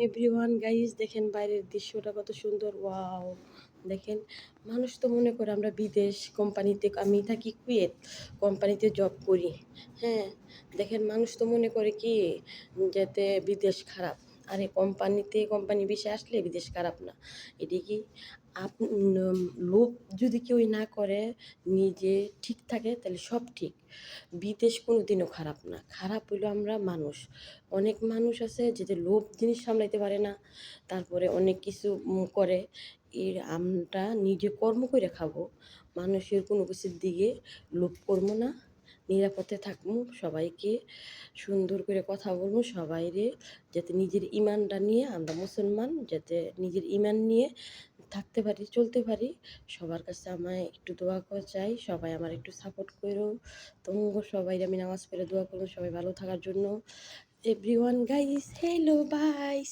Everyone guys, দেখেন বাইরের দৃশ্যটা কত সুন্দর। ওয়াও, দেখেন। মানুষ তো মনে করে আমরা বিদেশ কোম্পানিতে, আমি থাকি কুয়েত, কোম্পানিতে জব করি। হ্যাঁ, দেখেন মানুষ তো মনে করে কি যাতে বিদেশ খারাপ। আরে কোম্পানি বিষয়ে আসলে বিদেশ খারাপ না। এটি কি আপ লোভ যদি কেউই না করে, নিজে ঠিক থাকে, তাহলে সব ঠিক। বিদেশ কোনোদিনও খারাপ না। খারাপ হইলো আমরা মানুষ। অনেক মানুষ আছে যে লোভ জিনিস সামলাইতে পারে না, তারপরে অনেক কিছু করে। আমরা নিজে কর্ম করে খাবো, মানুষের কোনো কিছুর দিকে লোভ করবো না, নিরাপদে থাকবো, সবাইকে সুন্দর করে কথা বলবো, সবাইরে যাতে নিজের ইমানটা নিয়ে, আমরা মুসলমান যাতে নিজের ইমান নিয়ে থাকতে পারি, চলতে পারি। সবার কাছে আমায় একটু দোয়া করে চাই, সবাই আমার একটু সাপোর্ট করো। তোমরা সবাই আমি নামাজ পড়ে দোয়া করবো সবাই ভালো থাকার জন্য। Everyone guys, hello, by.